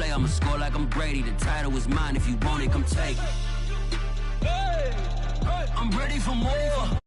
play, I'ma score like I'm Brady. The title is mine, if you want it, come take it. I'm ready for more.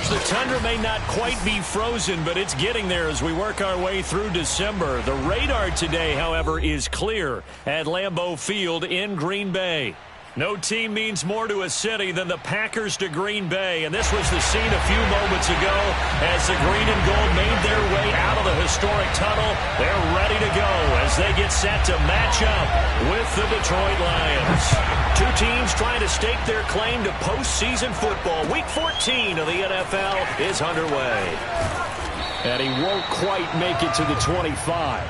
The tundra may not quite be frozen, but it's getting there as we work our way through December. The radar today, however, is clear at Lambeau Field in Green Bay. No team means more to a city than the Packers to Green Bay, and this was the scene a few moments ago as the green and gold made their way out of the historic tunnel. They're ready to go as they get set to match up with the Detroit Lions. Two teams trying to stake their claim to postseason football. Week 14 of the NFL is underway. And he won't quite make it to the 25.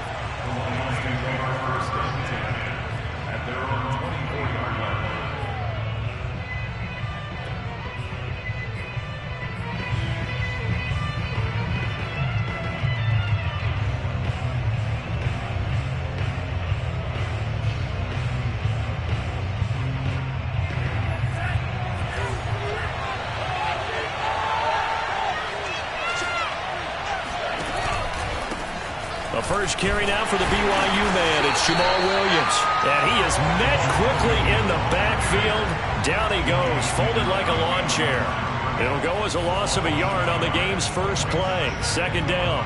The first carry now for the BYU man. It's Jamal Williams. And he is met quickly in the backfield. Down he goes, folded like a lawn chair. It'll go as a loss of a yard on the game's first play. Second down.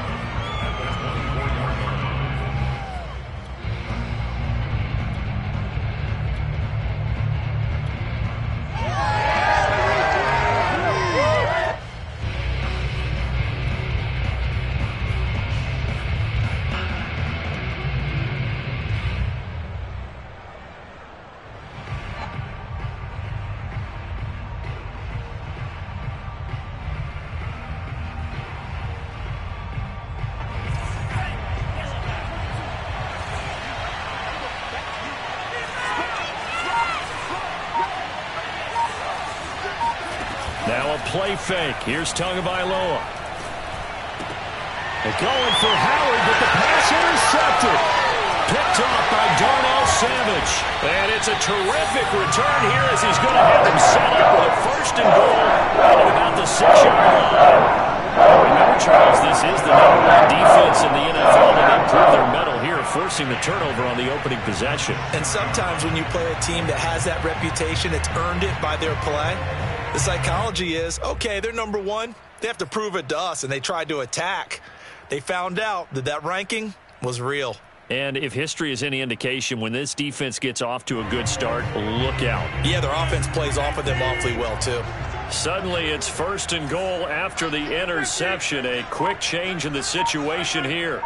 Now a play fake. Here's Tagovailoa. They're going for Howard, but the pass intercepted. Picked off by Darnell Savage. And it's a terrific return here as he's going to have him set up with a first and goal right at about the 6-yard line. Remember, Charles, this is the #1 defense in the NFL, and they prove their mettle here, forcing the turnover on the opening possession. And sometimes when you play a team that has that reputation, it's earned it by their play. The psychology is, okay, they're #1. They have to prove it to us, and they tried to attack. They found out that that ranking was real. And if history is any indication, when this defense gets off to a good start, look out. Yeah, their offense plays off of them awfully well, too. Suddenly, it's 1st and goal after the interception. A quick change in the situation here.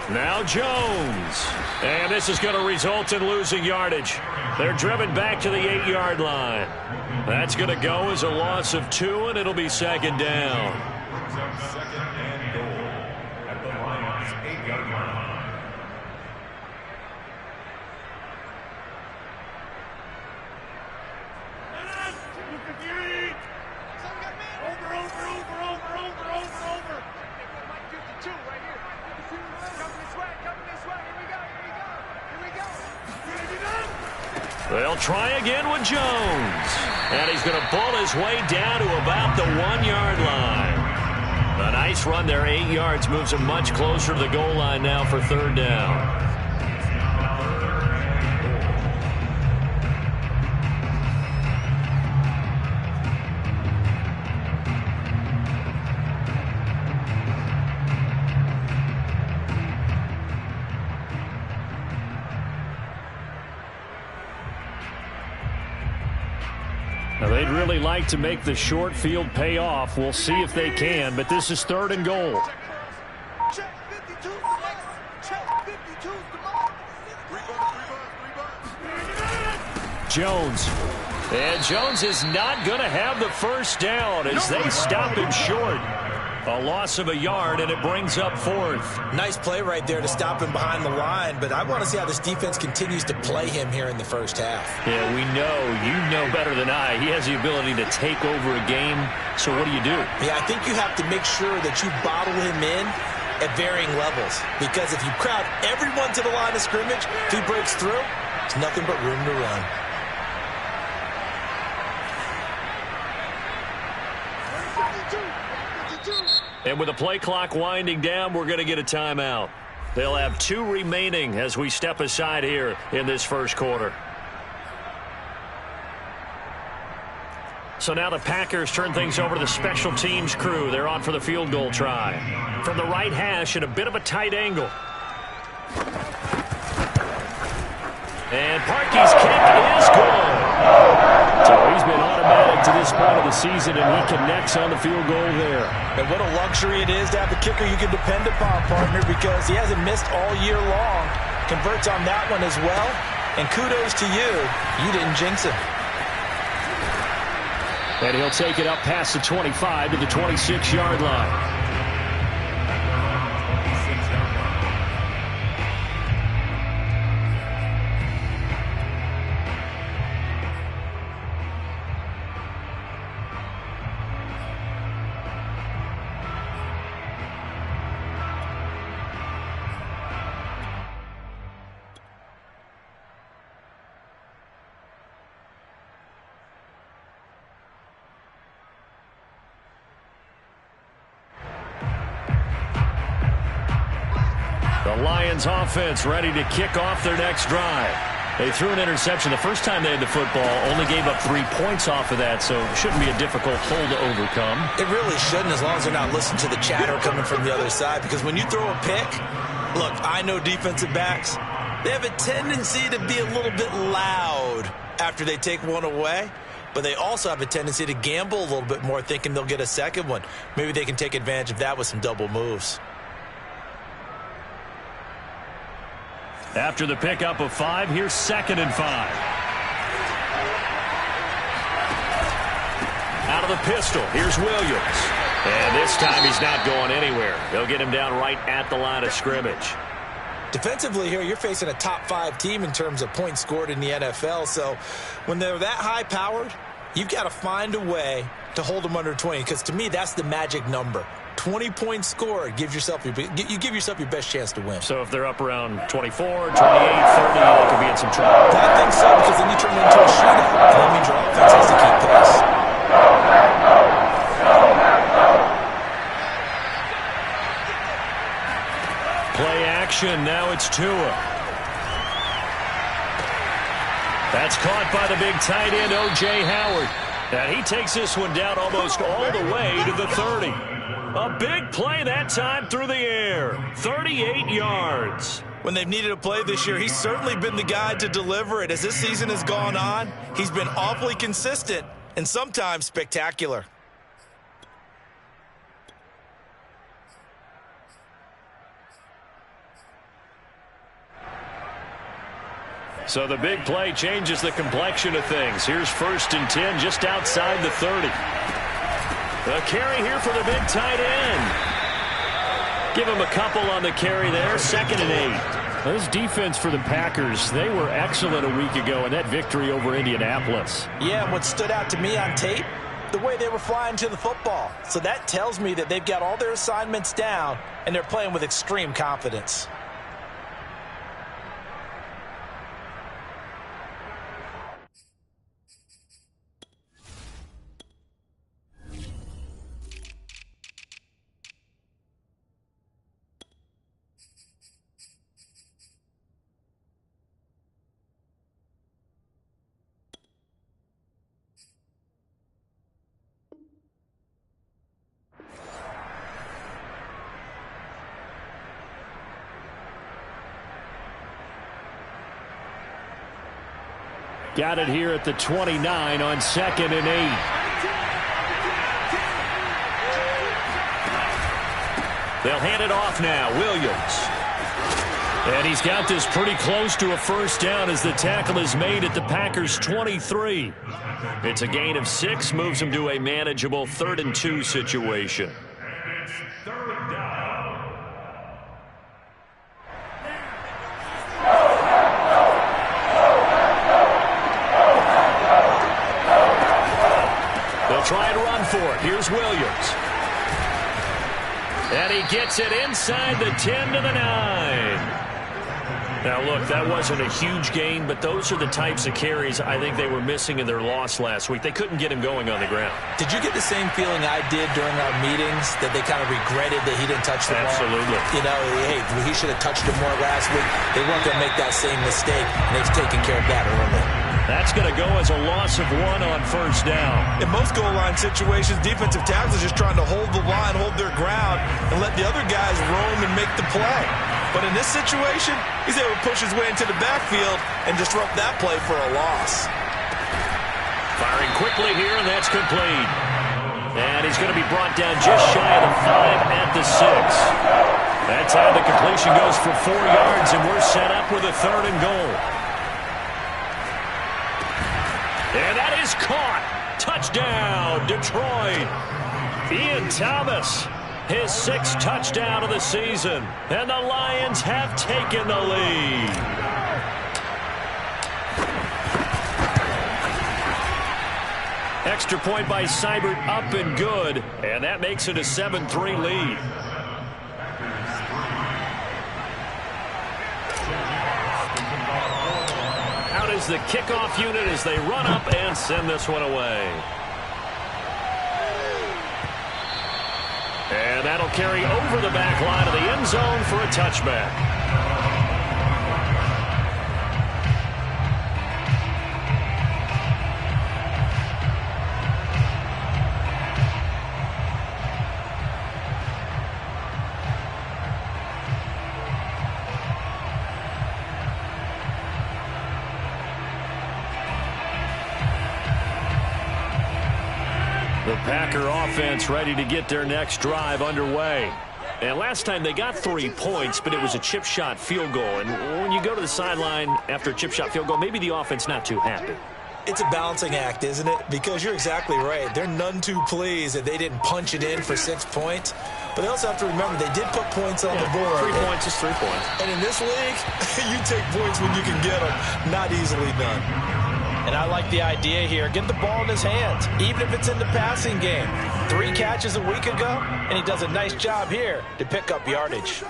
Now Jones. And this is going to result in losing yardage. They're driven back to the 8-yard line. That's going to go as a loss of 2, and it'll be 2nd down. They'll try again with Jones. And he's going to pull his way down to about the 1-yard line. A nice run there, 8 yards, moves him much closer to the goal line now for 3rd down. Now, they'd really like to make the short field pay off. We'll see if they can, but this is 3rd and goal. Jones. And Jones is not going to have the 1st down as they stop him short. A loss of a yard, and it brings up 4th. Nice play right there to stop him behind the line, but I want to see how this defense continues to play him here in the 1st half. Yeah, we know. You know better than I. He has the ability to take over a game, so what do you do? Yeah, I think you have to make sure that you bottle him in at varying levels, because if you crowd everyone to the line of scrimmage, if he breaks through, there's nothing but room to run. And with the play clock winding down, we're going to get a timeout. They'll have 2 remaining as we step aside here in this 1st quarter. So now the Packers turn things over to the special teams crew. They're on for the field goal try. From the right hash at a bit of a tight angle. And Parkey's kick is good. So he's been automatic to this point of the season, and he connects on the field goal there. And what a luxury it is to have a kicker you can depend upon, partner, because he hasn't missed all year long. Converts on that one as well. And kudos to you. You didn't jinx him. And he'll take it up past the 25 to the 26-yard line. The Lions offense ready to kick off their next drive. They threw an interception the first time they had the football, only gave up 3 points off of that, so it shouldn't be a difficult hole to overcome. It really shouldn't, as long as they're not listening to the chatter coming from the other side, because when you throw a pick, look, I know defensive backs, they have a tendency to be a little bit loud after they take one away, but they also have a tendency to gamble a little bit more, thinking they'll get a second one. Maybe they can take advantage of that with some double moves. After the pickup of 5, here's 2nd and 5. Out of the pistol, here's Williams. And this time he's not going anywhere. They'll get him down right at the line of scrimmage. Defensively here, you're facing a top 5 team in terms of points scored in the NFL. So when they're that high-powered, you've got to find a way to hold them under 20, because to me, that's the magic number. 20 points scored, you give yourself your best chance to win. So if they're up around 24, 28, 30, they could be in some trouble. I think so, because then you turn it into a shootout, and that means your offense has to keep pace. Play action, now it's Tua. That's caught by the big tight end, O.J. Howard. And he takes this one down almost all the way to the 30. A big play that time through the air. 38 yards. When they've needed a play this year, he's certainly been the guy to deliver it. As this season has gone on, he's been awfully consistent and sometimes spectacular. So the big play changes the complexion of things. Here's 1st and 10 just outside the 30. A carry here for the big tight end. Give him a couple on the carry there. 2nd and 8. This defense for the Packers, they were excellent a week ago in that victory over Indianapolis. Yeah, and what stood out to me on tape, the way they were flying to the football. So that tells me that they've got all their assignments down, and they're playing with extreme confidence. Got it here at the 29 on 2nd and 8. They'll hand it off now. Williams. And he's got this pretty close to a first down as the tackle is made at the Packers' 23. It's a gain of 6, moves him to a manageable 3rd and 2 situation. Try and run for it. Here's Williams. And he gets it inside the 10 to the 9. Now, look, that wasn't a huge gain, but those are the types of carries I think they were missing in their loss last week. They couldn't get him going on the ground. Did you get the same feeling I did during our meetings, that they kind of regretted that he didn't touch the ball? Absolutely. You know, hey, he should have touched it more last week. They weren't going to make that same mistake, and they've taken care of that early. That's going to go as a loss of 1 on first down. In most goal line situations, defensive tackles are just trying to hold the line, hold their ground, and let the other guys roam and make the play. But in this situation, he's able to push his way into the backfield and disrupt that play for a loss. Firing quickly here, and that's complete. And he's going to be brought down just shy of the 5 at the 6. That's how the completion goes for 4 yards, and we're set up with a 3rd and goal. And that is caught. Touchdown, Detroit. Ian Thomas, his 6th touchdown of the season. And the Lions have taken the lead. Extra point by Seibert, up and good. And that makes it a 7-3 lead. Out is the kickoff unit as they run up and send this one away. And that'll carry over the back line of the end zone for a touchback. The Packer offense ready to get their next drive underway. And last time they got 3 points, but it was a chip shot field goal. And when you go to the sideline after a chip shot field goal, maybe the offense not too happy. It's a balancing act, isn't it? Because you're exactly right. They're none too pleased that they didn't punch it in for 6 points. But they also have to remember they did put points on the board. 3 points is 3 points. And in this league, you take points when you can get them. Not easily done. And I like the idea here. Get the ball in his hands, even if it's in the passing game. 3 catches a week ago, and he does a nice job here to pick up yardage.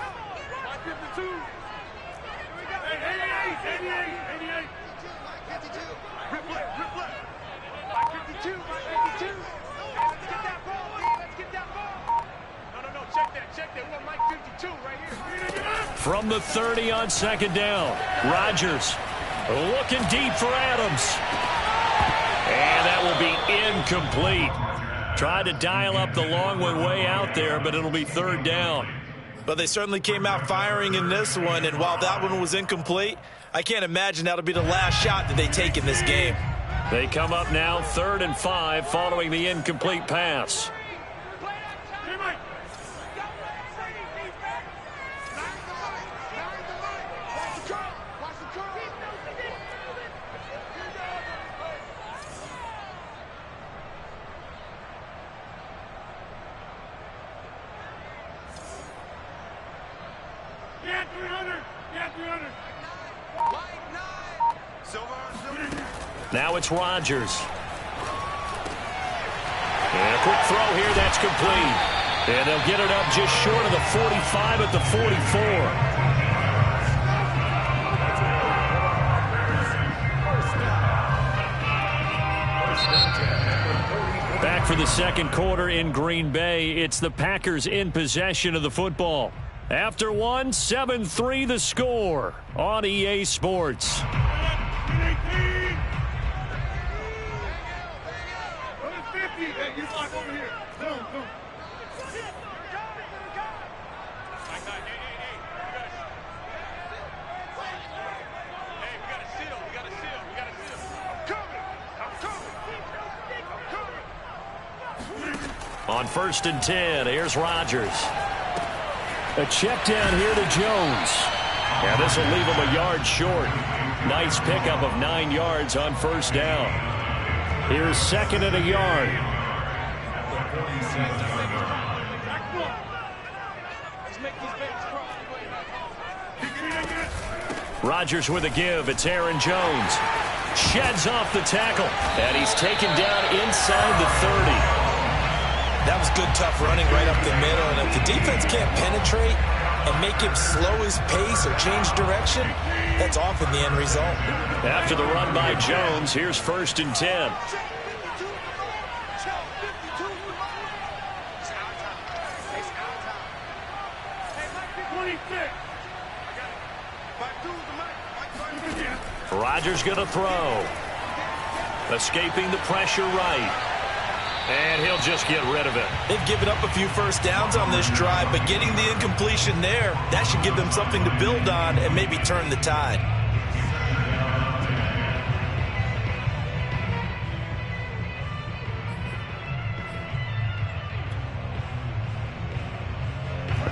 From the 30 on 2nd down, Rodgers looking deep for Adams. And that will be incomplete. Tried to dial up the long one way out there, but it'll be third down. But they certainly came out firing in this one, and while that one was incomplete, I can't imagine that'll be the last shot that they take in this game. They come up now 3rd and 5 following the incomplete pass. Now it's Rodgers. And a quick throw here, that's complete. And they'll get it up just short of the 45 at the 44. Back for the second quarter in Green Bay. It's the Packers in possession of the football. After one, 7-3 the score on EA Sports. On 1st and 10, here's Rodgers. A check down here to Jones. And this will leave him a yard short. Nice pickup of 9 yards on 1st down. Here's 2nd and a yard. Rodgers with a give. It's Aaron Jones. Sheds off the tackle. And he's taken down inside the 30. That was good, tough running right up the middle. And if the defense can't penetrate and make him slow his pace or change direction, that's often the end result. After the run by Jones, here's 1st and 10. Rodgers going to throw. Escaping the pressure right. And he'll just get rid of it. They've given up a few first downs on this drive, but getting the incompletion there, that should give them something to build on and maybe turn the tide.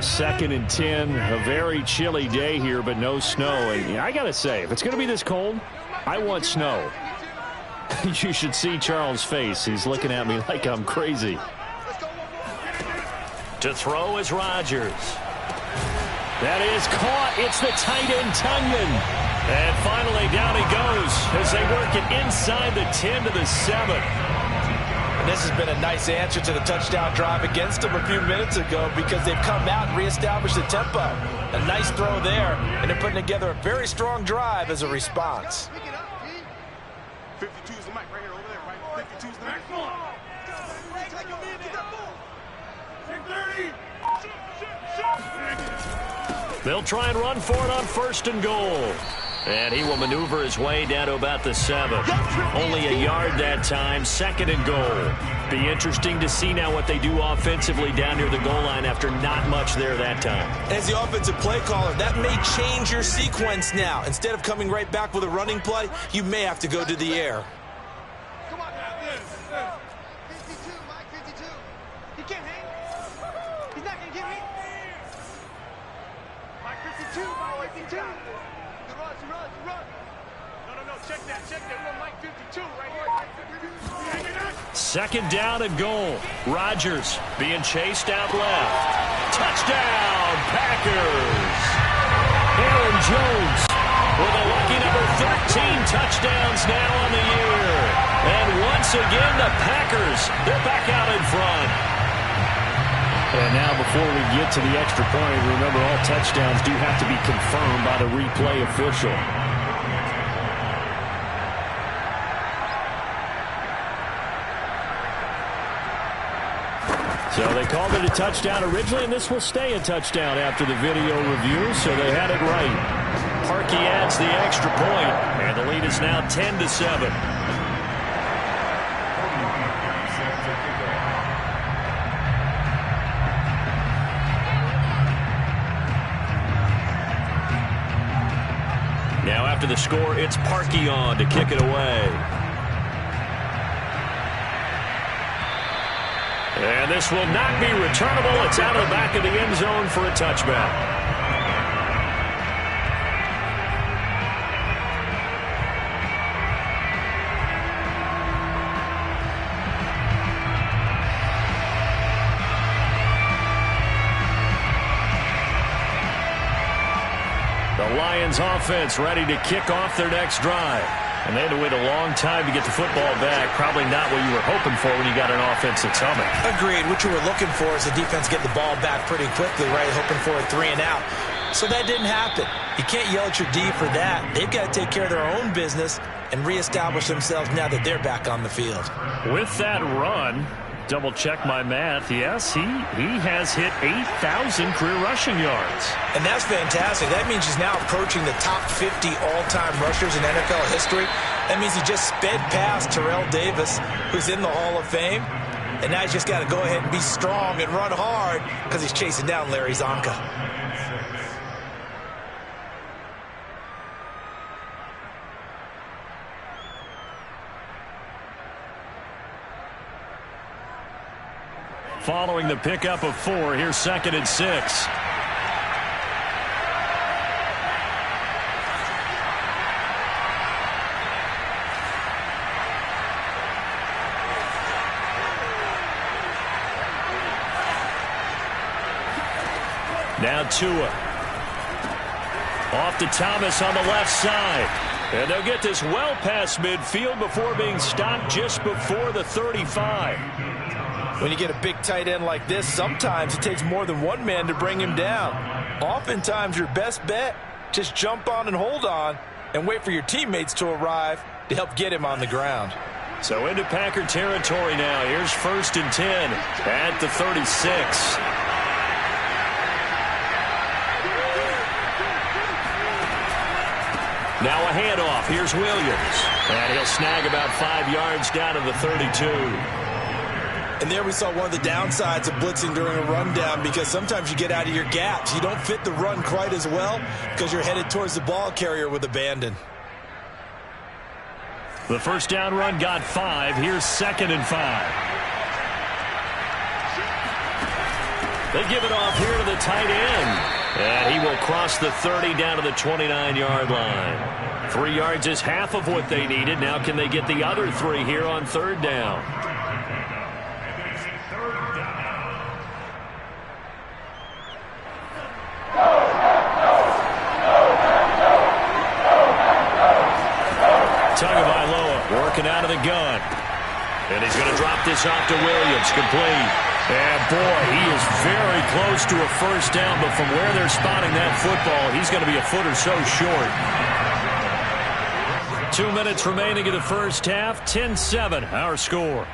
Second and 10, a very chilly day here, but no snow. And I got to say, if it's going to be this cold, I want snow. You should see Charles' face. He's looking at me like I'm crazy. To throw is Rodgers. That is caught. It's the tight end, Tunyon. And finally, down he goes as they work it inside the 10 to the 7. And this has been a nice answer to the touchdown drive against them a few minutes ago because they've come out and reestablished the tempo. A nice throw there, and they're putting together a very strong drive as a response. 52's the mic right here over there, right? 52's the mic. They'll try and run for it on 1st and goal. And he will maneuver his way down to about the 7. Only a yard that time, 2nd and goal. Be interesting to see now what they do offensively down near the goal line after not much there that time. As the offensive play caller, that may change your sequence now. Instead of coming right back with a running play, you may have to go to the air. Come on now, this. 52, Mike, 52. He can't hang. He's not going to get me. Mike, 52, Mike, 52. Run. No, check that. We're on Mike 52 right here. 2nd down and goal. Rodgers being chased out left. Touchdown, Packers. Aaron Jones with a lucky number 13 touchdowns now on the year. And once again, the Packers, they're back out in front. And now before we get to the extra point, remember all touchdowns do have to be confirmed by the replay official. So they called it a touchdown originally, and this will stay a touchdown after the video review, so they had it right. Harkey adds the extra point, and the lead is now 10 to 7. after the score. It's Parkey on to kick it away. And this will not be returnable. It's out of the back of the end zone for a touchback. The Lions offense ready to kick off their next drive. And they had to wait a long time to get the football back. Probably not what you were hoping for when you got an offense that's humming. Agreed. What you were looking for is the defense get the ball back pretty quickly, right? Hoping for a 3 and out. So that didn't happen. You can't yell at your D for that. They've got to take care of their own business and reestablish themselves now that they're back on the field. With that run, double check my math. Yes, he has hit 8,000 career rushing yards. And that's fantastic. That means he's now approaching the top 50 all-time rushers in NFL history. That means he just sped past Terrell Davis, who's in the Hall of Fame. And now he's just got to go ahead and be strong and run hard because he's chasing down Larry Zonka. Following the pickup of 4, here's 2nd and 6. Now Tua. Off to Thomas on the left side. And they'll get this well past midfield before being stopped just before the 35. When you get a big tight end like this, sometimes it takes more than one man to bring him down. Oftentimes, your best bet, just jump on and hold on and wait for your teammates to arrive to help get him on the ground. So into Packer territory now. Here's 1st and 10 at the 36. Now a handoff. Here's Williams. And he'll snag about 5 yards down to the 32. And there we saw one of the downsides of blitzing during a rundown, because sometimes you get out of your gaps. You don't fit the run quite as well because you're headed towards the ball carrier with abandon. The first down run got 5. Here's 2nd and 5. They give it off here to the tight end. And he will cross the 30 down to the 29-yard line. 3 yards is half of what they needed. Now can they get the other 3 here on 3rd down? Tagovailoa working out of the gun. And he's going to drop this off to Williams. Complete. And, boy, he is very close to a first down, but from where they're spotting that football, he's going to be a foot or so short. 2 minutes remaining in the first half. 10-7, our score.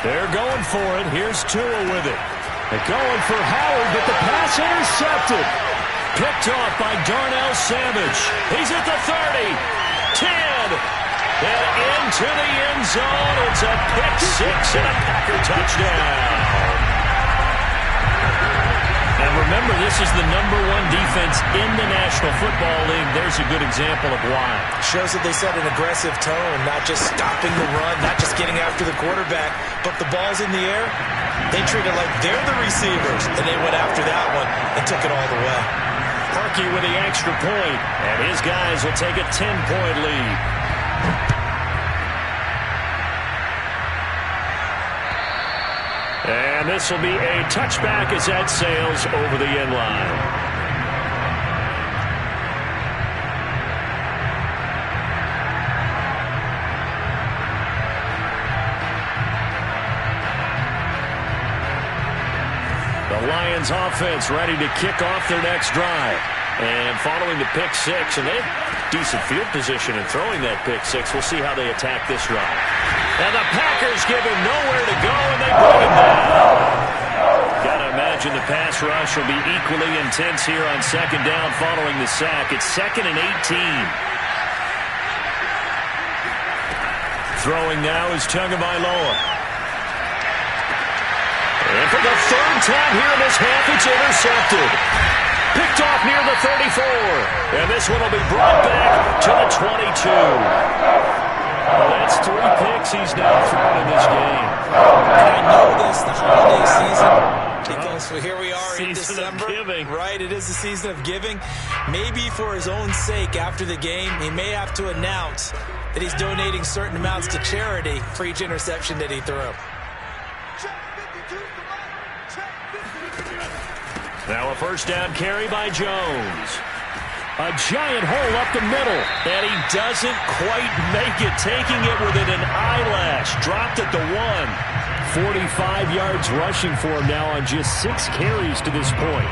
They're going for it. Here's Tua with it. They're going for Howard, but the pass intercepted. Picked off by Darnell Savage. He's at the 30, 10, and into the end zone. It's a pick 6 and a Packer touchdown. And remember, this is the #1 defense in the National Football League. There's a good example of why. Shows that they set an aggressive tone, not just stopping the run, not just getting after the quarterback, but the ball's in the air. They treat it like they're the receivers, and they went after that one and took it all the way. Parkey with the extra point, and his guys will take a 10-point lead. And this will be a touchback as that sails over the end line. The Lions offense ready to kick off their next drive. And following the pick 6, and decent field position in throwing that pick six. We'll see how they attack this drive. And the Packers give him nowhere to go, and they bring him down. Gotta imagine the pass rush will be equally intense here on second down following the sack. It's 2nd and 18. Throwing now is Tagovailoa. And for the third time here in this half, it's intercepted. Picked off near the 34. And this one will be brought back to the 22. Well, that's 3 picks he's now thrown in this game. I know this, the holiday season, because here we are in December. Right, it is the season of giving. Maybe for his own sake after the game, he may have to announce that he's donating certain amounts to charity for each interception that he threw. Now a first down carry by Jones. A giant hole up the middle, and he doesn't quite make it, taking it within an eyelash. Dropped at the 1. 45 yards rushing for him now on just 6 carries to this point.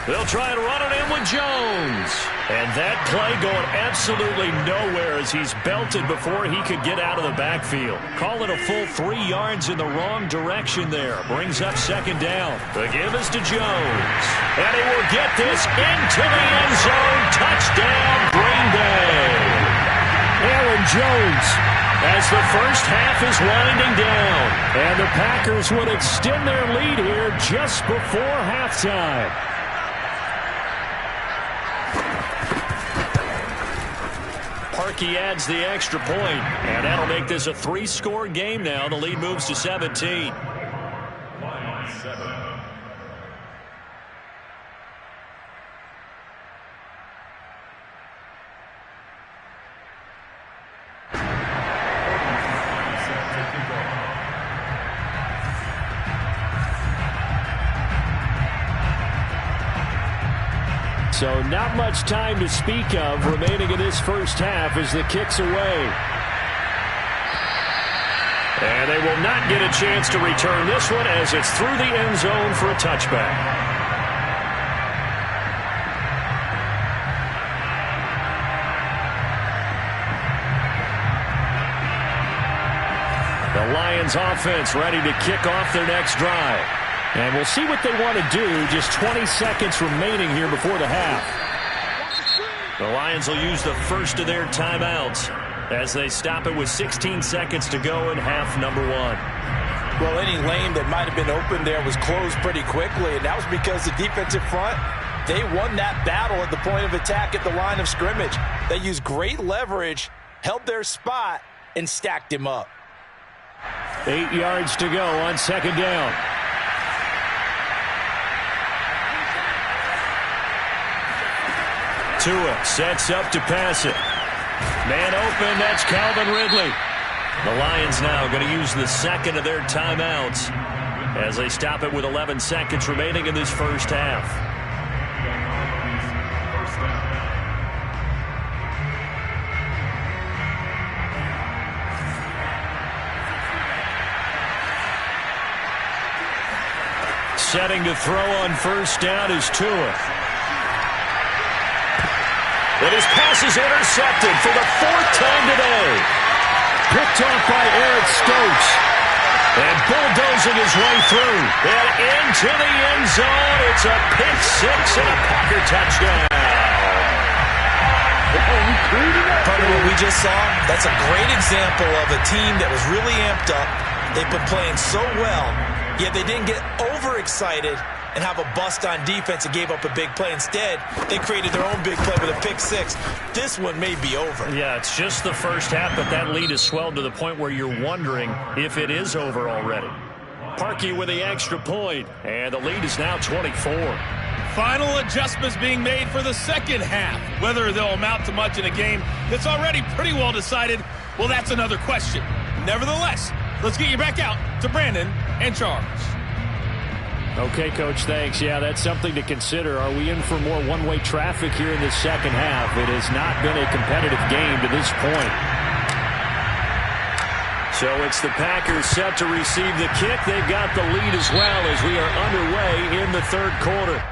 They'll try and run it in with Jones. And that play going absolutely nowhere as he's belted before he could get out of the backfield. Call it a full 3 yards in the wrong direction there. Brings up second down. The give is to Jones. And he will get this into the end zone. Touchdown, Green Bay. Aaron Jones as the first half is winding down. And the Packers would extend their lead here just before halftime. Parkey adds the extra point, and that'll make this a 3-score game now. The lead moves to 17. So not much time to speak of remaining in this first half as the kick's away. And they will not get a chance to return this one as it's through the end zone for a touchback. The Lions offense ready to kick off their next drive. And we'll see what they want to do. Just 20 seconds remaining here before the half. The Lions will use the first of their timeouts as they stop it with 16 seconds to go in half number 1. Well, any lane that might have been open there was closed pretty quickly, and that was because the defensive front, they won that battle at the point of attack at the line of scrimmage. They used great leverage, held their spot, and stacked him up. 8 yards to go on second down. Tua sets up to pass it. Man open, that's Calvin Ridley. The Lions now going to use the second of their timeouts as they stop it with 11 seconds remaining in this first half. Setting to throw on first down is Tua. And his pass is intercepted for the 4th time today. Picked off by Eric Stokes. And bulldozing his way through. And into the end zone. It's a pick six and a Packer touchdown. Part of what we just saw, that's a great example of a team that was really amped up. They've been playing so well, yet they didn't get overexcited and have a bust on defense and gave up a big play. Instead, they created their own big play with a pick six. This one may be over. Yeah, it's just the first half, but that lead has swelled to the point where you're wondering if it is over already. Parkey with the extra point, and the lead is now 24. Final adjustments being made for the second half. Whether they'll amount to much in a game that's already pretty well decided, well, that's another question. Nevertheless, let's get you back out to Brandon and Charles. Okay, Coach, thanks. Yeah, that's something to consider. Are we in for more one-way traffic here in the second half? It has not been a competitive game to this point. So it's the Packers set to receive the kick. They've got the lead as well as we are underway in the third quarter.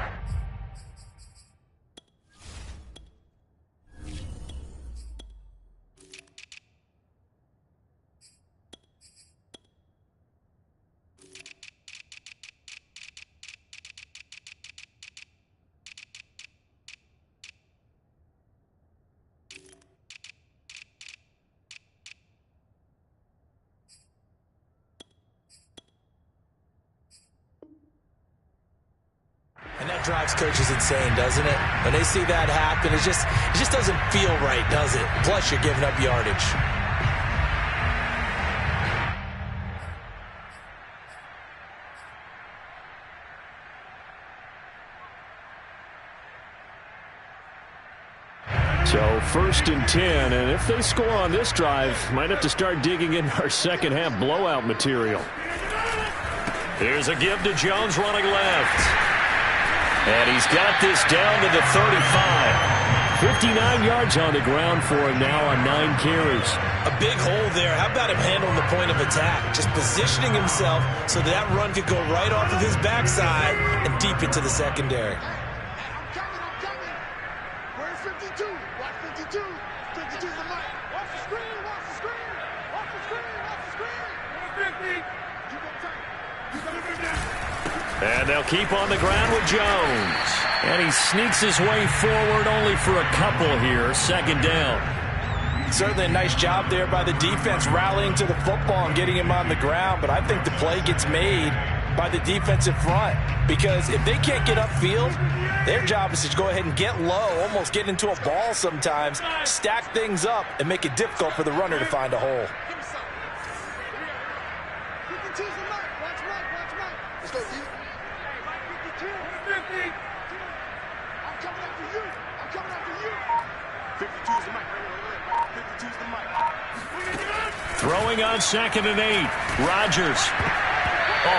And that drives coaches insane, doesn't it? When they see that happen, it just doesn't feel right, does it? Plus, you're giving up yardage. So 1st and 10, and if they score on this drive, might have to start digging in our second half blowout material. Here's a give to Jones running left. And he's got this down to the 35. 59 yards on the ground for him now on 9 carries. A big hole there. How about him handling the point of attack? Just positioning himself so that run could go right off of his backside and deep into the secondary. I'm coming. Where's 52? Watch 52. 52's the mic. Watch the screen. Watch the screen. Watch the screen. Watch the screen. 50. You got time. You got to do that. And they'll keep on the ground with Jones. And he sneaks his way forward only for a couple here. 2nd down. Certainly a nice job there by the defense rallying to the football and getting him on the ground. But I think the play gets made by the defensive front. Because if they can't get upfield, their job is to go ahead and get low, almost get into a ball sometimes, stack things up, and make it difficult for the runner to find a hole. 52's the mic. Watch Mike. Let's go, D. Hey, Mike 52. 50. I'm coming after you. 52's the mic. 52's the mic. Throwing on 2nd and 8. Rodgers.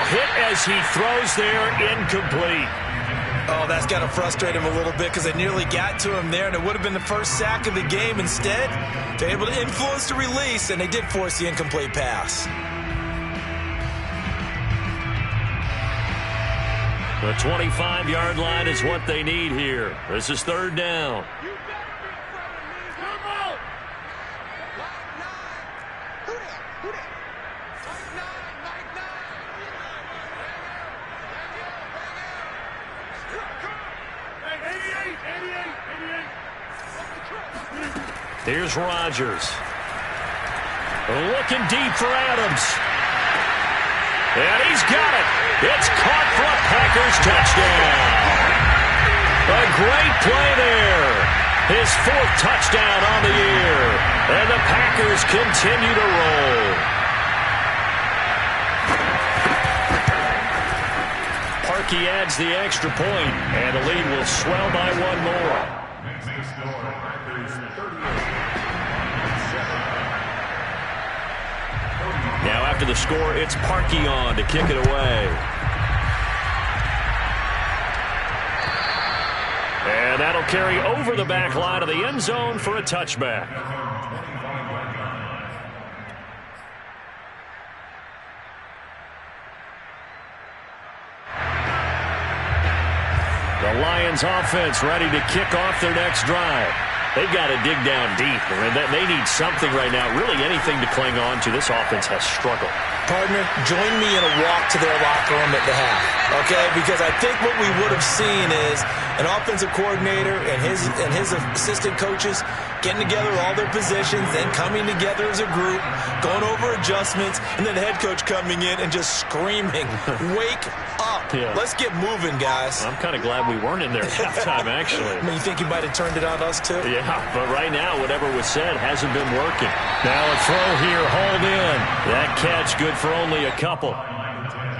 Hit as he throws there, incomplete. Oh, that's got to frustrate him a little bit because they nearly got to him there, and it would have been the first sack of the game. Instead, they're able to influence the release, and they did force the incomplete pass. The 25-yard line is what they need here. This is 3rd down. Here's Rodgers. Looking deep for Adams. And he's got it. It's caught for a Packers touchdown. A great play there. His 4th touchdown on the year. And the Packers continue to roll. Parkey adds the extra point, and the lead will swell by 1 more. Now after the score, it's Parkey on to kick it away. And that'll carry over the back line of the end zone for a touchback. The Lions offense ready to kick off their next drive. They've got to dig down deep. I mean, they need something right now, really anything to cling on to. This offense has struggled. Partner, join me in a walk to their locker room at the half, okay? Because I think what we would have seen is an offensive coordinator and his assistant coaches getting together all their positions, then coming together as a group, going over adjustments, and then the head coach coming in and just screaming, wake up. Yeah. Let's get moving, guys. I'm kind of glad we weren't in there at halftime, actually. I mean, you think he might have turned it on us, too? Yeah, but right now, whatever was said hasn't been working. Now a throw here, hauled in. That catch good for only a couple.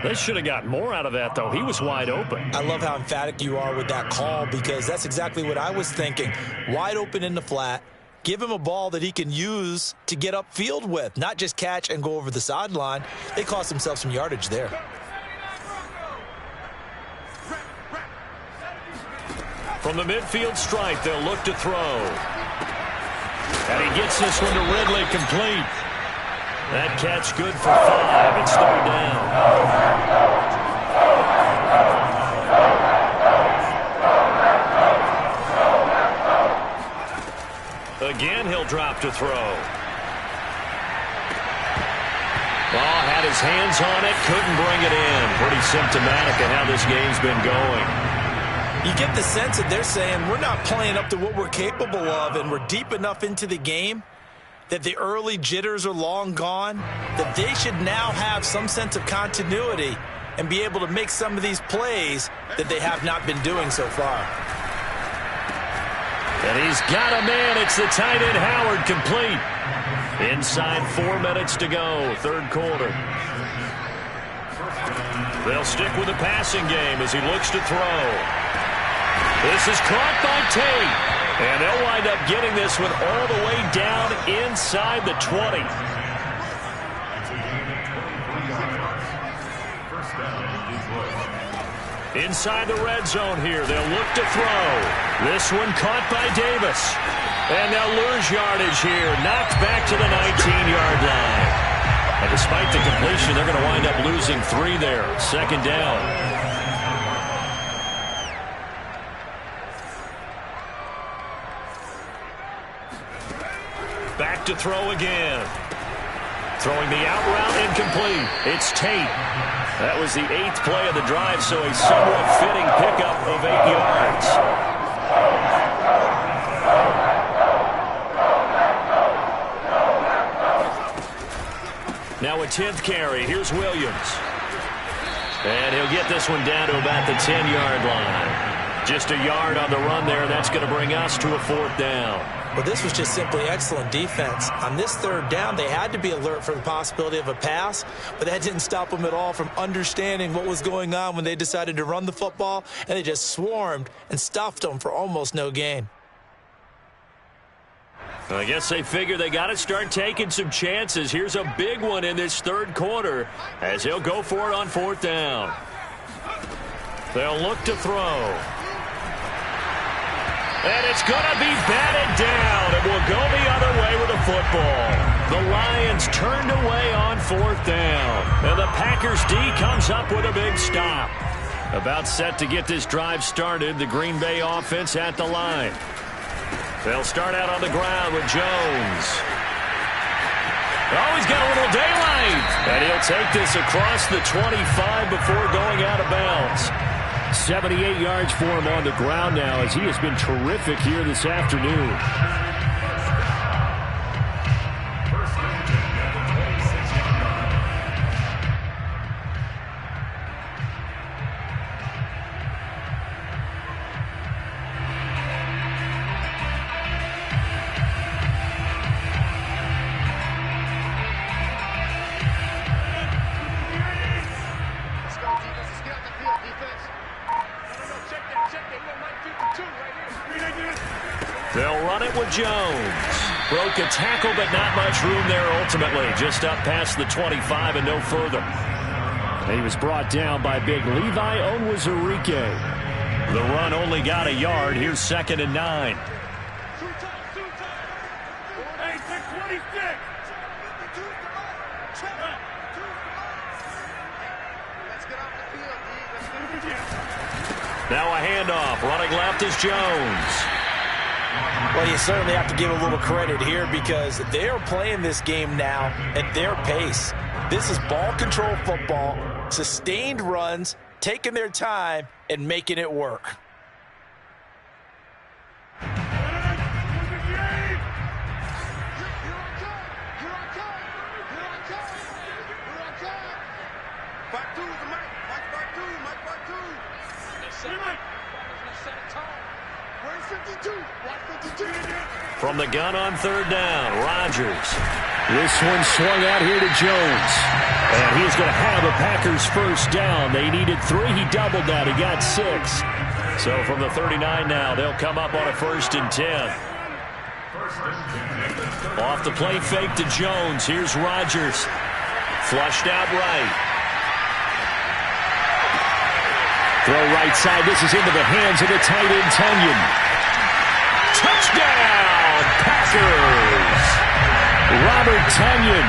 They should have got more out of that, though. He was wide open. I love how emphatic you are with that call because that's exactly what I was thinking. Wide open in the flat. Give him a ball that he can use to get upfield with, not just catch and go over the sideline. They cost themselves some yardage there. From the midfield stripe, they'll look to throw. And he gets this one to Ridley, complete. That catch good for 5. It's third down. Again, he'll drop to throw. Ball had his hands on it, couldn't bring it in. Pretty symptomatic of how this game's been going. You get the sense that they're saying we're not playing up to what we're capable of, and we're deep enough into the game that the early jitters are long gone, that they should now have some sense of continuity and be able to make some of these plays that they have not been doing so far. And he's got a man. It's the tight end Howard, complete. Inside 4 minutes to go, third quarter. They'll stick with the passing game as he looks to throw. This is caught by Tate. And they'll wind up getting this one all the way down inside the 20. Inside the red zone here, they'll look to throw. This one caught by Davis. And they'll lose yardage here, knocked back to the 19-yard line. And despite the completion, they're going to wind up losing 3 there. Second down. Back to throw again. Throwing the out route, incomplete. It's Tate. That was the 8th play of the drive, so a somewhat fitting pickup of 8 yards. Now a 10th carry. Here's Williams. And he'll get this one down to about the 10-yard line. Just a yard on the run there. That's going to bring us to a 4th down. Well, this was just simply excellent defense. On this third down, they had to be alert for the possibility of a pass, but that didn't stop them at all from understanding what was going on when they decided to run the football, and they just swarmed and stuffed them for almost no gain. I guess they figure they got to start taking some chances. Here's a big one in this third quarter as he'll go for it on 4th down. They'll look to throw. And it's going to be batted down. It will go the other way with the football. The Lions turned away on 4th down. And the Packers D comes up with a big stop. About set to get this drive started. The Green Bay offense at the line. They'll start out on the ground with Jones. Oh, he's got a little daylight. And he'll take this across the 25 before going out of bounds. 78 yards for him on the ground now as he has been terrific here this afternoon. They'll run it with Jones. Broke a tackle, but not much room there ultimately. Just up past the 25 and no further. He was brought down by big Levi Onwuzurike. The run only got a yard. Here's 2nd and 9. Hey, 626. Let's get off the field, D. Now a handoff. Running left is Jones. Well, you certainly have to give a little credit here because they are playing this game now at their pace. This is ball control football, sustained runs, taking their time, and making it work. From the gun on 3rd down, Rodgers. This one swung out here to Jones. And he's going to have a Packers 1st down. They needed 3. He doubled that. He got 6. So from the 39 now, they'll come up on a 1st and 10. Off the play fake to Jones. Here's Rodgers. Flushed out right. Throw right side. This is into the hands of the tight end, Tunyon. Touchdown, Packers! Robert Tunyon,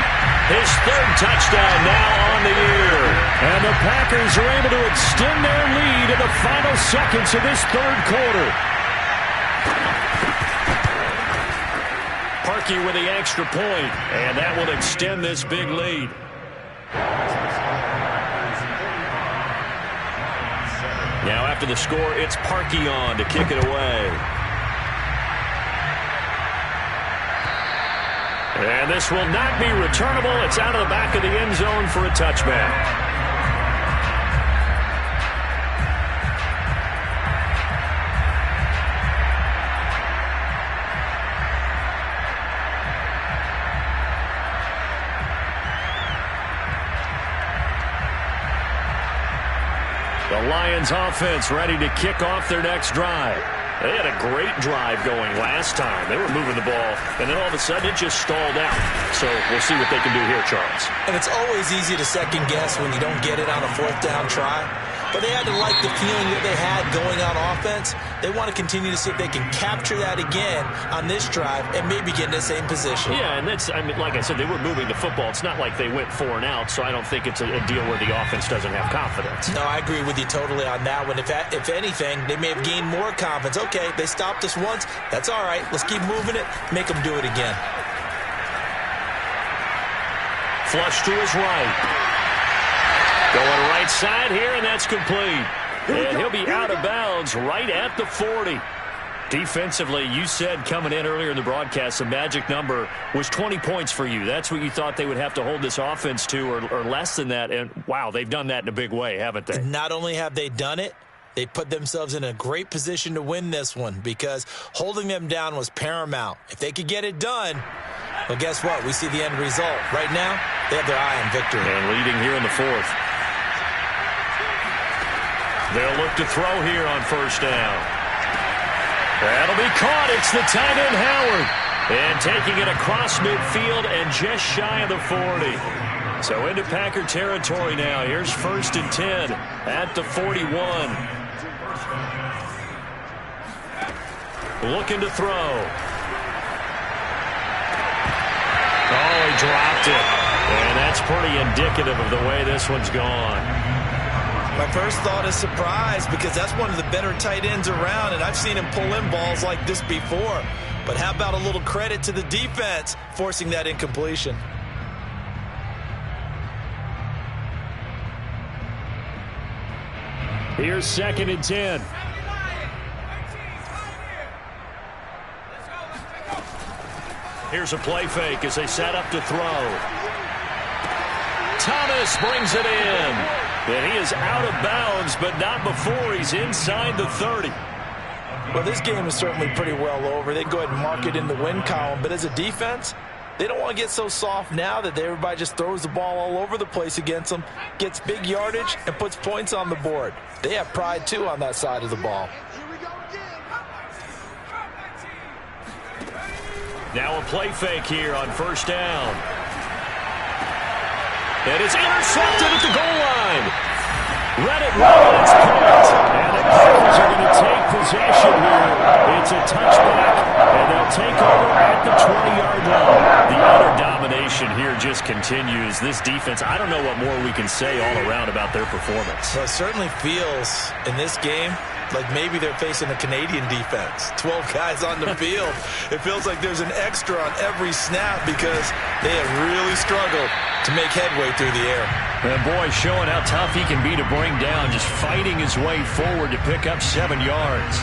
his third touchdown now on the year. And the Packers are able to extend their lead in the final seconds of this third quarter. Parkey with the extra point, and that will extend this big lead. Now after the score, it's Parkey on to kick it away. And this will not be returnable. It's out of the back of the end zone for a touchback. The Lions offense ready to kick off their next drive. They had a great drive going last time. They were moving the ball, and then all of a sudden it just stalled out. So we'll see what they can do here, Charles. And it's always easy to second guess when you don't get it on a fourth down try. But they had to like the feeling that they had going on offense. They want to continue to see if they can capture that again on this drive and maybe get in the same position. Yeah, and that's, I mean, like I said, they were moving the football. It's not like they went 4 and out, so I don't think it's a deal where the offense doesn't have confidence. No, I agree with you totally on that one. If anything, they may have gained more confidence. Okay, they stopped us once. That's all right. Let's keep moving it. Make them do it again. Flush to his right. Going right side here, and that's complete. And he'll be out of bounds right at the 40. Defensively, you said coming in earlier in the broadcast, the magic number was 20 points for you. That's what you thought they would have to hold this offense to, or less than that. And, wow, they've done that in a big way, haven't they? And not only have they done it, they put themselves in a great position to win this one because holding them down was paramount. If they could get it done, well, guess what? We see the end result. Right now, they have their eye on victory. And leading here in the fourth. They'll look to throw here on first down. That'll be caught. It's the tight end, Howard. And taking it across midfield and just shy of the 40. So into Packer territory now. Here's 1st and 10 at the 41. Looking to throw. Oh, he dropped it. And that's pretty indicative of the way this one's gone. My first thought is surprise because that's one of the better tight ends around, and I've seen him pull in balls like this before. But how about a little credit to the defense forcing that incompletion? Here's 2nd and 10. Here's a play fake as they set up to throw. Thomas brings it in. And he is out of bounds, but not before he's inside the 30. Well, this game is certainly pretty well over. They go ahead and mark it in the win column. But as a defense, they don't want to get so soft now that everybody just throws the ball all over the place against them, gets big yardage, and puts points on the board. They have pride, too, on that side of the ball. Now a play fake here on first down. And it's intercepted at the goal line. Read it well, it's caught. And the Packers are going to take possession here. It's a touchback, and they'll take over at the 20-yard line. The utter domination here just continues. This defense, I don't know what more we can say all around about their performance. Well, it certainly feels in this game like maybe they're facing a Canadian defense. 12 guys on the field. It feels like there's an extra on every snap because they have really struggled to make headway through the air. And boy, showing how tough he can be to bring down, just fighting his way forward to pick up 7 yards.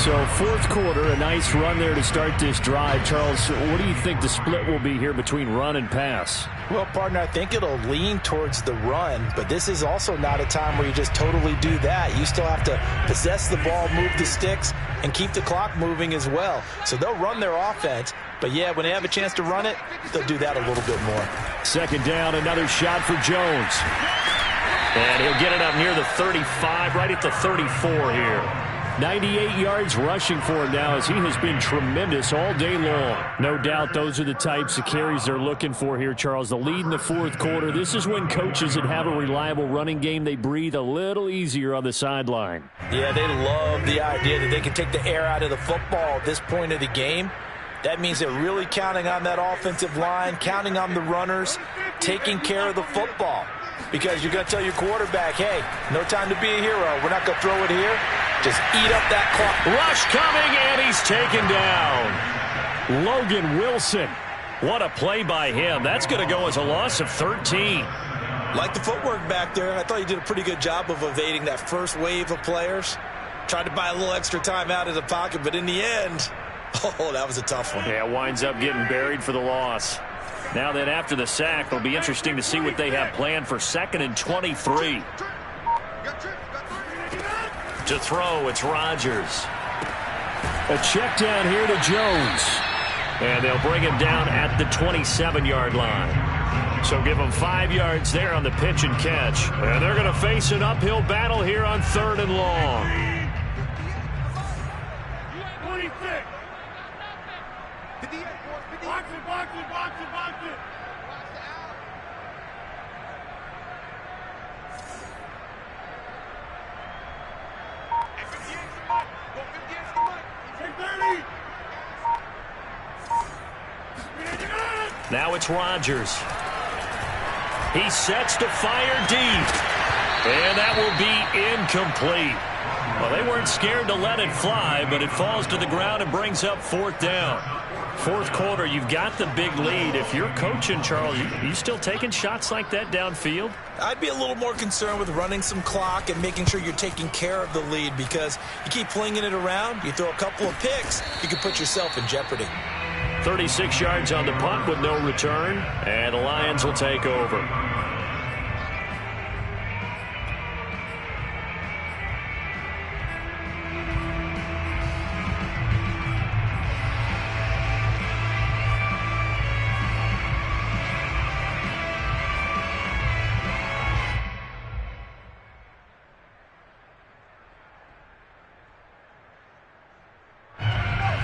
So fourth quarter, a nice run there to start this drive. Charles, what do you think the split will be here between run and pass? Well, partner, I think it'll lean towards the run, but this is also not a time where you just totally do that. You still have to possess the ball, move the sticks, and keep the clock moving as well. So they'll run their offense, but yeah, when they have a chance to run it, they'll do that a little bit more. 2nd down, another shot for Jones. And he'll get it up near the 35, right at the 34 here. 98 yards rushing for him now as he has been tremendous all day long. No doubt those are the types of carries they're looking for here, Charles. The lead in the fourth quarter. This is when coaches that have a reliable running game, they breathe a little easier on the sideline. Yeah, they love the idea that they can take the air out of the football at this point of the game. That means they're really counting on that offensive line, counting on the runners, taking care of the football. Because you're going to tell your quarterback, hey, no time to be a hero. We're not going to throw it here. Just eat up that clock. Rush coming, and he's taken down. Logan Wilson. What a play by him. That's going to go as a loss of 13. Like the footwork back there, I thought he did a pretty good job of evading that first wave of players. Tried to buy a little extra time out of the pocket, but in the end, oh, that was a tough one. Yeah, winds up getting buried for the loss. Now then, after the sack, it'll be interesting to see what they have planned for 2nd and 23. To throw, it's Rodgers. A check down here to Jones. And they'll bring him down at the 27-yard line. So give him 5 yards there on the pitch and catch. And they're going to face an uphill battle here on 3rd and long. 26. 58. Box it, box it, box it, box it. Now it's Rodgers. He sets to fire deep. And that will be incomplete. Well, they weren't scared to let it fly, but it falls to the ground and brings up 4th down. Fourth quarter, you've got the big lead. If you're coaching, Charles, you still taking shots like that downfield? I'd be a little more concerned with running some clock and making sure you're taking care of the lead, because you keep flinging it around, you throw a couple of picks, you can put yourself in jeopardy. 36 yards on the punt with no return, and the Lions will take over.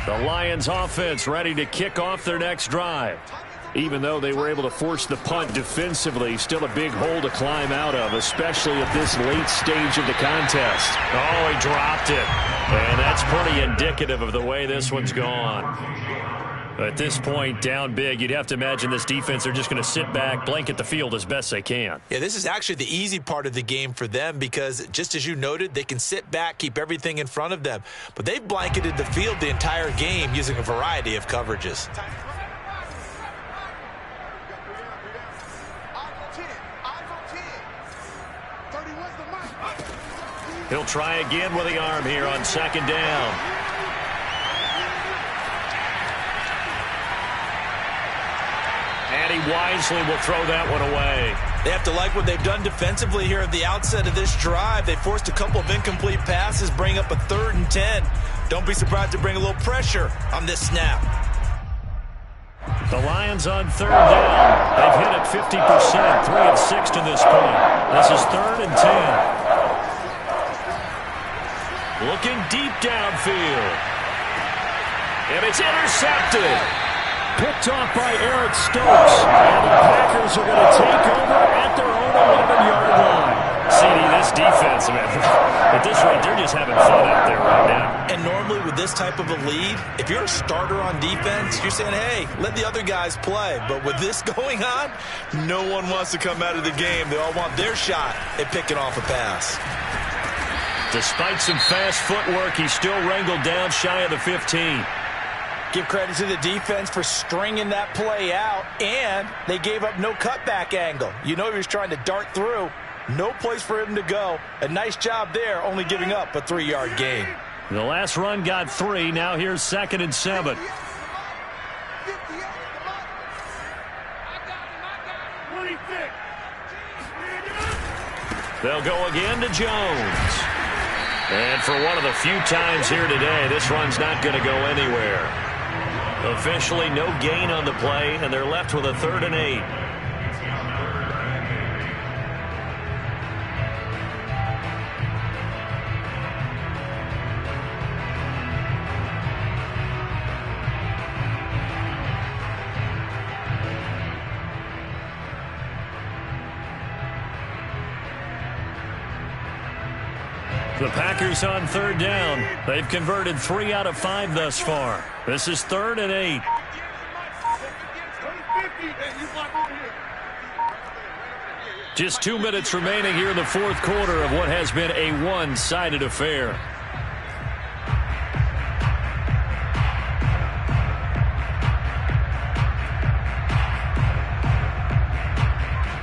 The Lions offense ready to kick off their next drive. Even though they were able to force the punt defensively, still a big hole to climb out of, especially at this late stage of the contest. Oh, he dropped it. And that's pretty indicative of the way this one's gone. At this point, down big, you'd have to imagine this defense, they're just going to sit back, blanket the field as best they can. Yeah, this is actually the easy part of the game for them, because just as you noted, they can sit back, keep everything in front of them. But they've blanketed the field the entire game using a variety of coverages. He'll try again with the arm here on 2nd down. And he wisely will throw that one away. They have to like what they've done defensively here at the outset of this drive. They forced a couple of incomplete passes, bring up a 3rd and 10. Don't be surprised to bring a little pressure on this snap. The Lions on 3rd down. They've hit it 50%, 3 of 6 to this point. This is 3rd and 10. Looking deep downfield. And it's intercepted. Picked off by Eric Stokes. And the Packers are going to take over at their own 11-yard line. CD, this defense, man, at this rate, they're just having fun out there right now. And normally with this type of a lead, if you're a starter on defense, you're saying, hey, let the other guys play. But with this going on, no one wants to come out of the game. They all want their shot at picking off a pass. Despite some fast footwork, he's still wrangled down shy of the 15. Give credit to the defense for stringing that play out, and they gave up no cutback angle. You know he was trying to dart through. No place for him to go. A nice job there, only giving up a 3-yard gain. The last run got 3. Now here's 2nd and 7. They'll go again to Jones. And for one of the few times here today, this run's not going to go anywhere. Officially no gain on the play, and they're left with a 3rd and 8. The Packers on third down. They've converted 3 out of 5 thus far. This is 3rd and 8. Just 2 minutes remaining here in the fourth quarter of what has been a one-sided affair.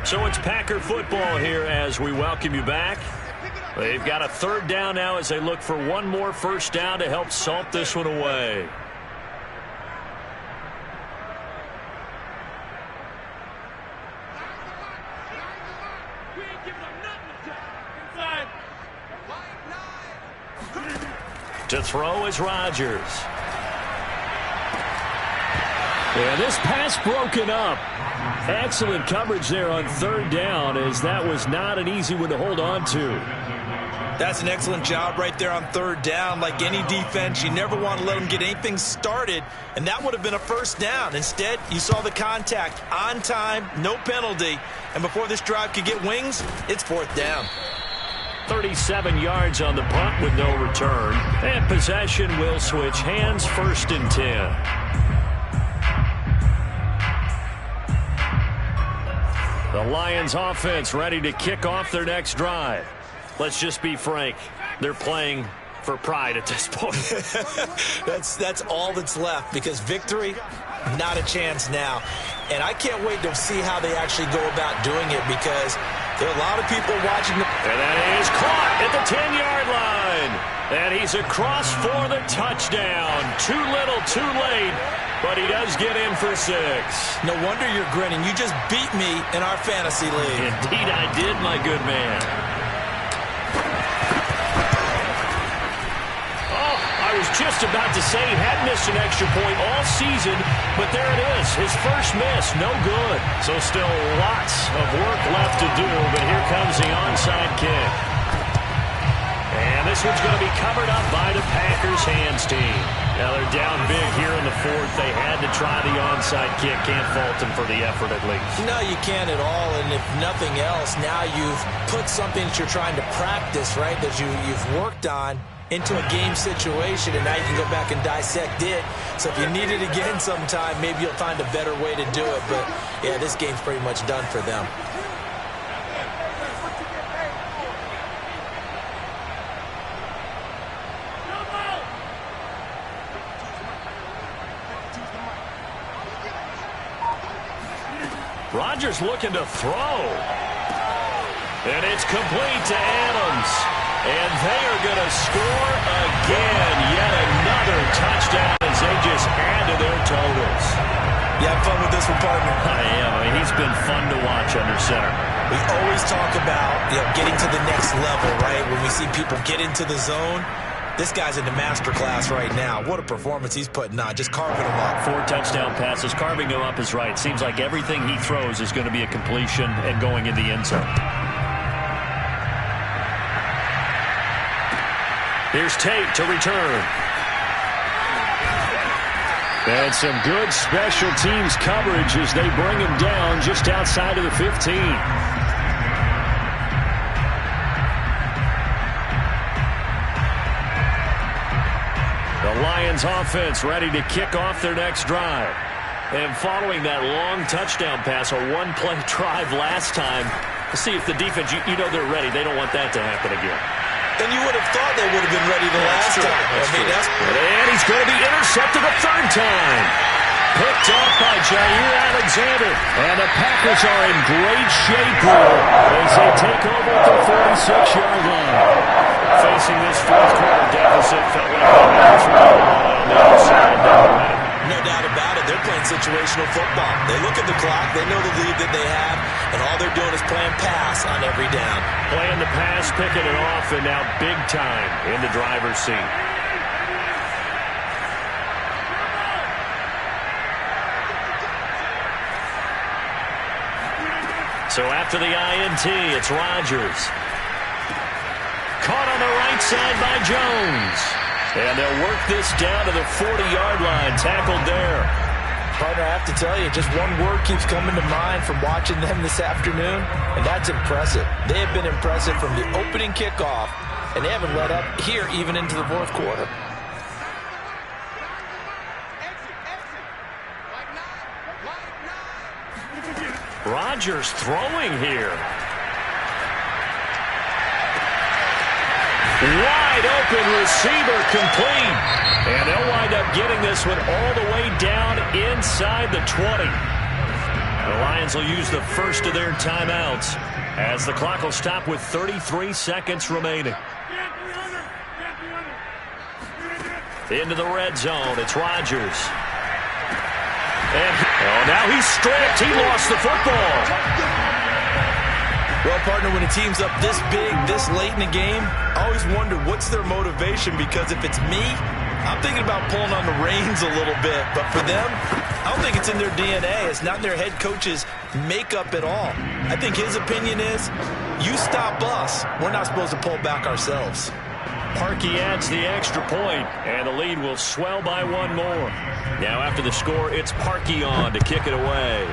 So it's Packer football here as we welcome you back. They've got a 3rd down now as they look for one more first down to help salt this one away. To throw is Rodgers. And this pass broken up. Excellent coverage there on 3rd down, as that was not an easy one to hold on to. That's an excellent job right there on 3rd down. Like any defense, you never want to let them get anything started, and that would have been a first down. Instead, you saw the contact on time, no penalty, and before this drive could get wings, it's 4th down. 37 yards on the punt with no return, and possession will switch hands, 1st and 10. The Lions offense ready to kick off their next drive. Let's just be frank. They're playing for pride at this point. That's all that's left, because victory, not a chance now. And I can't wait to see how they actually go about doing it, because there are a lot of people watching. And that is caught at the 10-yard line. And he's across for the touchdown. Too little, too late. But he does get in for 6. No wonder you're grinning. You just beat me in our fantasy league. Indeed I did, my good man. Oh, I was just about to say he had missed an extra point all season, but there it is. His first miss, no good. So still lots of work left to do, but here comes the onside kick. And this one's going to be covered up by the Packers hands team. Now they're down big here in the 4th. They had to try the onside kick. Can't fault them for the effort at least. No, you can't at all. And if nothing else, now you've put something that you're trying to practice, right, that you've worked on into a game situation, and now you can go back and dissect it. So if you need it again sometime, maybe you'll find a better way to do it. But, yeah, this game's pretty much done for them. Rodgers looking to throw. And it's complete to Adams. And they are going to score again. Yet another touchdown as they just add to their totals. You have fun with this one, partner? I am. I mean, he's been fun to watch under center. We always talk about, getting to the next level, right? When we see people get into the zone, this guy's in the master class right now. What a performance he's putting on, just carving them up. 4 touchdown passes. Carving them up is right. Seems like everything he throws is going to be a completion and going in the end zone. Here's Tate to return. And some good special teams coverage as they bring him down just outside of the 15. The Lions offense ready to kick off their next drive. And following that long touchdown pass, a one-play drive last time, to see if the defense, you know they're ready. They don't want that to happen again. And you would have thought they would have been ready the last time. And he's going to be intercepted a 3rd time. Picked off by Jair Alexander. And the Packers are in great shape here as they take over at the 46-yard line. Facing this 4th quarter deficit, felt like they had to on the other side. No doubt about it. They're playing situational football. They look at the clock. They know the lead that they have. And all they're doing is playing pass on every down. Playing the pass, picking it off, and now big time in the driver's seat. So after the INT, it's Rodgers. Caught on the right side by Jones. And they'll work this down to the 40-yard line. Tackled there. Partner, I have to tell you, just one word keeps coming to mind from watching them this afternoon, and that's impressive. They have been impressive from the opening kickoff and they haven't let up here even into the fourth quarter. Rodgers throwing here. Wide open receiver complete. And they'll wind up getting this one all the way down inside the 20. The Lions will use the first of their timeouts as the clock will stop with 33 seconds remaining. Into the red zone. It's Rodgers. And now he's stripped. He lost the football. Well, partner, when a team's up this big, this late in the game, I always wonder what's their motivation, because if it's me, I'm thinking about pulling on the reins a little bit. But for them, I don't think it's in their DNA. It's not in their head coach's makeup at all. I think his opinion is, you stop us, we're not supposed to pull back ourselves. Parkey adds the extra point, and the lead will swell by one more. Now after the score, it's Parkey on to kick it away.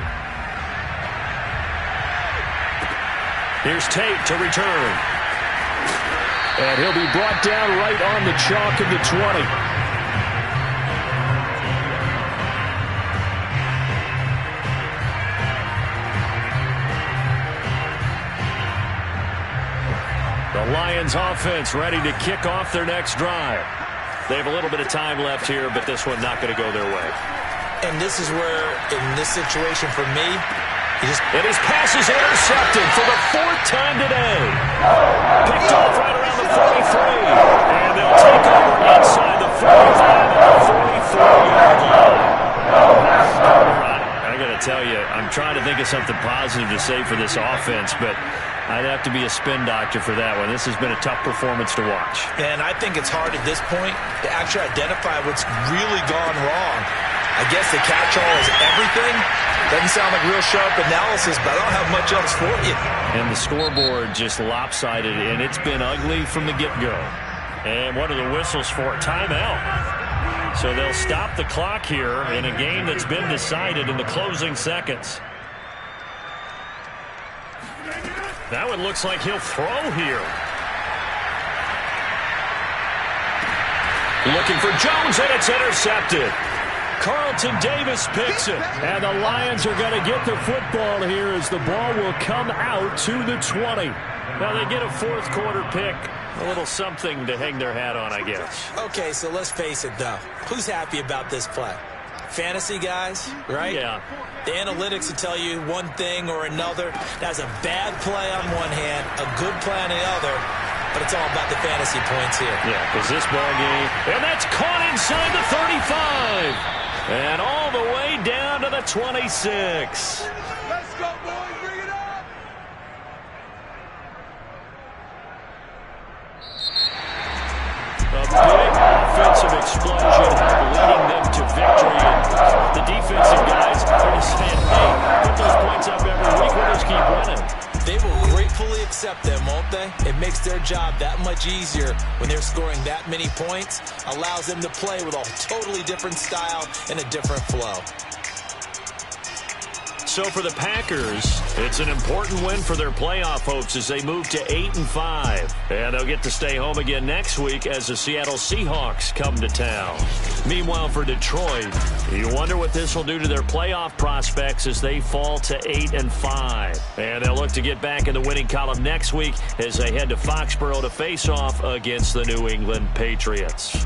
Here's Tate to return. And he'll be brought down right on the chalk of the 20. The Lions offense ready to kick off their next drive. They have a little bit of time left here, but this one not going to go their way. And this is where, in this situation for me, and his pass is intercepted for the fourth time today. Picked off right around the 43. And they'll take over inside the 45 and the 44-yard line. I got to tell you, I'm trying to think of something positive to say for this offense, but I'd have to be a spin doctor for that one. This has been a tough performance to watch. And I think it's hard at this point to actually identify what's really gone wrong. I guess the catch-all is everything. Doesn't sound like real sharp analysis, but I don't have much else for you. And the scoreboard just lopsided, and it's been ugly from the get-go. And what are the whistles for? Timeout. So they'll stop the clock here in a game that's been decided in the closing seconds. That one looks like he'll throw here. Looking for Jones, and it's intercepted. Carlton Davis picks it. And the Lions are going to get the football here as the ball will come out to the 20. Now they get a fourth quarter pick. A little something to hang their hat on, I guess. Okay, so let's face it, though. Who's happy about this play? Fantasy guys, right? Yeah. The analytics will tell you one thing or another. That's a bad play on one hand, a good play on the other, but it's all about the fantasy points here. Yeah, because this ball game, and that's caught inside the 35. And all the way down to the 26. Let's go, boys. Bring it up. A big offensive explosion leading them to victory. And the defensive guys are just saying, hey, put those points up every week. We'll just keep running. They will gratefully accept them, won't they? It makes their job that much easier when they're scoring that many points. Allows them to play with a totally different style and a different flow. So for the Packers, it's an important win for their playoff hopes as they move to 8-5. And they'll get to stay home again next week as the Seattle Seahawks come to town. Meanwhile, for Detroit, you wonder what this will do to their playoff prospects as they fall to 8-5. And they'll look to get back in the winning column next week as they head to Foxborough to face off against the New England Patriots.